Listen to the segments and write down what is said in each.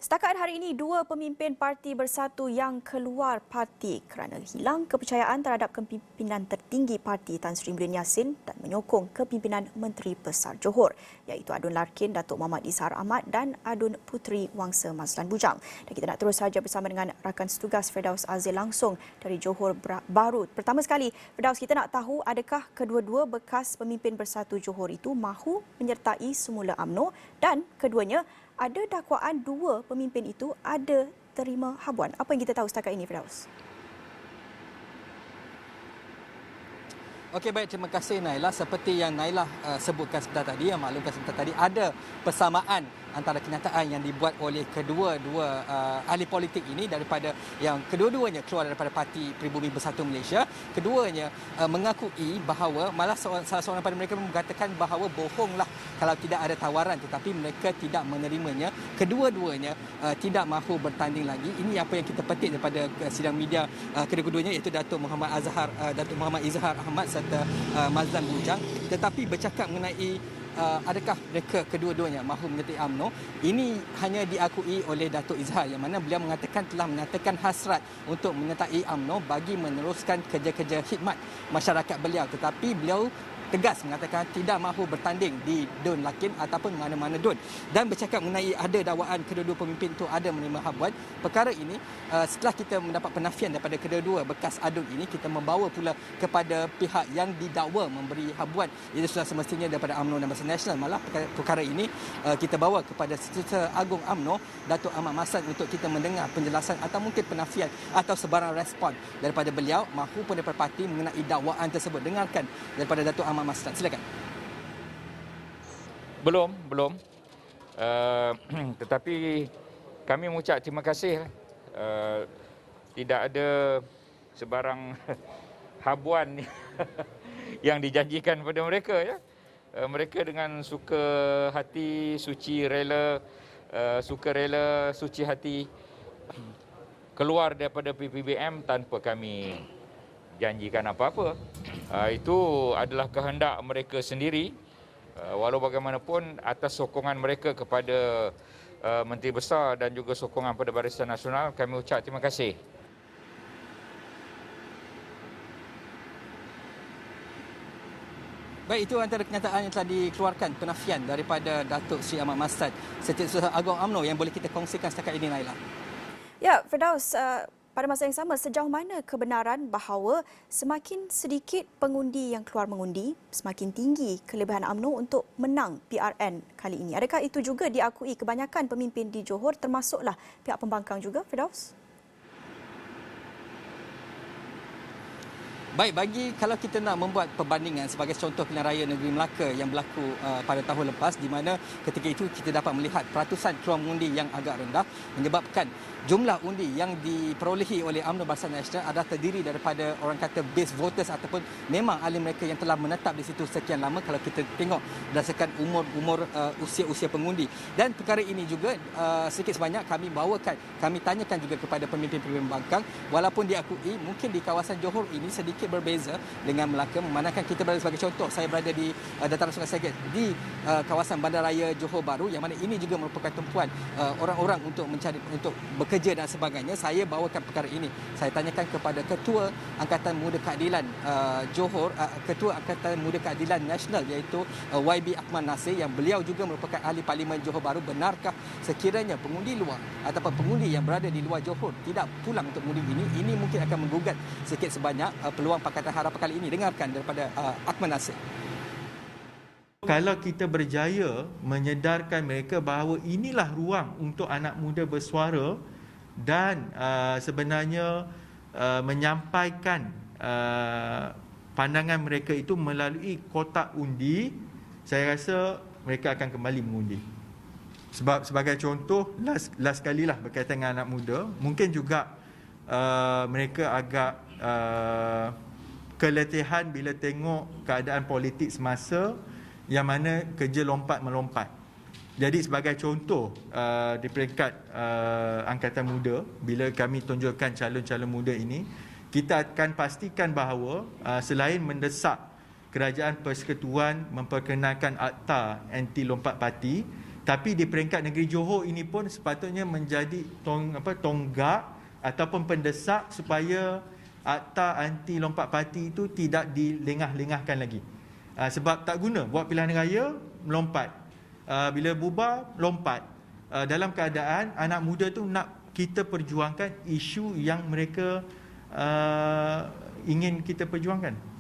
Setakat hari ini, dua pemimpin Parti Bersatu yang keluar parti kerana hilang kepercayaan terhadap kepimpinan tertinggi parti Tan Sri Muhyiddin Yassin dan menyokong kepimpinan Menteri Besar Johor, iaitu Adun Larkin Datuk Muhammad Izhar Ahmad dan Adun Puteri Wangsa Mazlan Bujang. Dan kita nak terus saja bersama dengan rakan setugas Firdaus Azil langsung dari Johor Bahru. Pertama sekali, Firdaus, kita nak tahu adakah kedua-dua bekas pemimpin Bersatu Johor itu mahu menyertai semula UMNO dan keduanya ada dakwaan dua pemimpin itu ada terima habuan. Apa yang kita tahu setakat ini, Firdaus? Okey, baik, terima kasih Naila. Seperti yang Naila sebutkan sebentar tadi, yang maklumkan sebentar tadi, ada persamaan antara kenyataan yang dibuat oleh kedua-dua ahli politik ini daripada yang kedua-duanya keluar daripada Parti Pribumi Bersatu Malaysia. Keduanya mengakui bahawa malah salah seorang daripada mereka mengatakan bahawa bohonglah kalau tidak ada tawaran, tetapi mereka tidak menerimanya. Kedua-duanya tidak mahu bertanding lagi. Ini apa yang kita petik daripada sidang media kedua-duanya, iaitu Datuk Muhammad Izhar Ahmad serta Mazlan Bujang. Tetapi bercakap mengenai adakah mereka kedua-duanya mahu menyertai UMNO, ini hanya diakui oleh Datuk Izhar, yang mana beliau mengatakan telah menyatakan hasrat untuk menyertai UMNO bagi meneruskan kerja-kerja khidmat masyarakat beliau, tetapi beliau tegas mengatakan tidak mahu bertanding di Dun Larkin ataupun mana-mana Dun, dan bercakap mengenai ada dakwaan kedua-dua pemimpin itu ada menerima habuan. Perkara ini setelah kita mendapat penafian daripada kedua-dua bekas adun ini, kita membawa pula kepada pihak yang didakwa memberi habuan, itu sudah semestinya daripada UMNO dan Barisan Nasional. Malah perkara ini kita bawa kepada Setiausaha Agung UMNO Datuk Ahmad Maslan untuk kita mendengar penjelasan atau mungkin penafian atau sebarang respon daripada beliau maupun daripada parti mengenai dakwaan tersebut. Dengarkan daripada Datuk Ahmad Maslan, silakan. Belum. Tetapi kami mengucap terima kasih. Tidak ada sebarang habuan yang dijanjikan kepada mereka, ya. Mereka dengan suka hati, suci rela, suci hati keluar daripada PPBM tanpa kami janjikan apa-apa. Itu adalah kehendak mereka sendiri. Walau bagaimanapun, atas sokongan mereka kepada Menteri Besar dan juga sokongan pada Barisan Nasional, kami ucap terima kasih. Baik, itu antara kenyataan yang telah dikeluarkan penafian daripada Datuk Sri Ahmad Maslan, Setiausaha Agung UMNO, yang boleh kita kongsikan setakat ini, Naila. Ya, Firdaus, pada masa yang sama, sejauh mana kebenaran bahawa semakin sedikit pengundi yang keluar mengundi, semakin tinggi kelebihan UMNO untuk menang PRN kali ini? Adakah itu juga diakui kebanyakan pemimpin di Johor, termasuklah pihak pembangkang juga, Firdaus? Baik, kalau kita nak membuat perbandingan sebagai contoh pilihan raya negeri Melaka yang berlaku pada tahun lepas, di mana ketika itu kita dapat melihat peratusan keluar mengundi yang agak rendah, menyebabkan jumlah undi yang diperolehi oleh UMNO Barisan Nasional adalah terdiri daripada orang kata base voters ataupun memang ahli mereka yang telah menetap di situ sekian lama kalau kita tengok berdasarkan umur usia-usia pengundi. Dan perkara ini juga sedikit sebanyak kami tanyakan juga kepada pemimpin-pemimpin pembangkang, walaupun diakui mungkin di kawasan Johor ini sedikit berbeza dengan Melaka, memandangkan kita berada sebagai contoh, saya berada di dataran Sungai Seged di kawasan Bandaraya Johor Bahru, yang mana ini juga merupakan tumpuan orang-orang untuk mencari, untuk bekerja dan sebagainya. Saya bawakan perkara ini, saya tanyakan kepada Ketua Angkatan Muda Keadilan Johor, Ketua Angkatan Muda Keadilan Nasional, iaitu YB Akmal Nasir, yang beliau juga merupakan ahli Parlimen Johor Bahru. Benarkah sekiranya pengundi luar ataupun pengundi yang berada di luar Johor tidak pulang untuk mengundi ini mungkin akan menggugat sikit sebanyak peluang Pakatan Harapan kali ini? Dengarkan daripada Akmal Nasir. Kalau kita berjaya menyedarkan mereka bahawa inilah ruang untuk anak muda bersuara dan sebenarnya menyampaikan pandangan mereka itu melalui kotak undi, saya rasa mereka akan kembali mengundi. Sebab sebagai contoh, last kalilah berkaitan dengan anak muda, mungkin juga mereka agak keletihan bila tengok keadaan politik semasa yang mana kerja lompat-melompat. Jadi sebagai contoh di peringkat Angkatan Muda, bila kami tunjukkan calon-calon muda ini, kita akan pastikan bahawa selain mendesak Kerajaan Persekutuan memperkenalkan akta anti lompat parti, Tapi di peringkat negeri Johor ini pun sepatutnya menjadi tonggak ataupun pendesak supaya akta anti lompat parti itu tidak dilengah-lengahkan lagi. Sebab tak guna buat pilihan raya melompat. Bila bubar lompat. Dalam keadaan anak muda tu nak kita perjuangkan isu yang mereka ingin kita perjuangkan.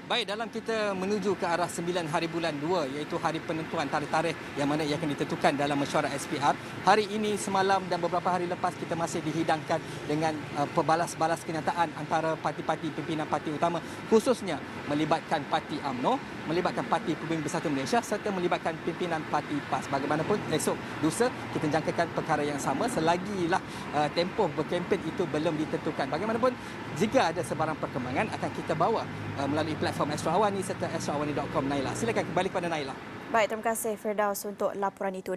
Baik, dalam kita menuju ke arah 9 hari bulan 2 iaitu hari penentuan tarikh-tarikh yang mana ia akan ditentukan dalam mesyuarat SPR. Hari ini, semalam dan beberapa hari lepas kita masih dihidangkan dengan perbalas-balas kenyataan antara parti-parti pimpinan parti utama, khususnya melibatkan parti UMNO, melibatkan Parti Pemimpin Bersatu Malaysia serta melibatkan pimpinan parti PAS. Bagaimanapun esok lusa kita jangkakan perkara yang sama selagilah tempoh berkempen itu belum ditentukan. Bagaimanapun jika ada sebarang perkembangan akan kita bawa melalui platform Astro Awani serta astroawani.com. Naila, silakan kembali kepada Naila. Baik, terima kasih Firdaus untuk laporan itu.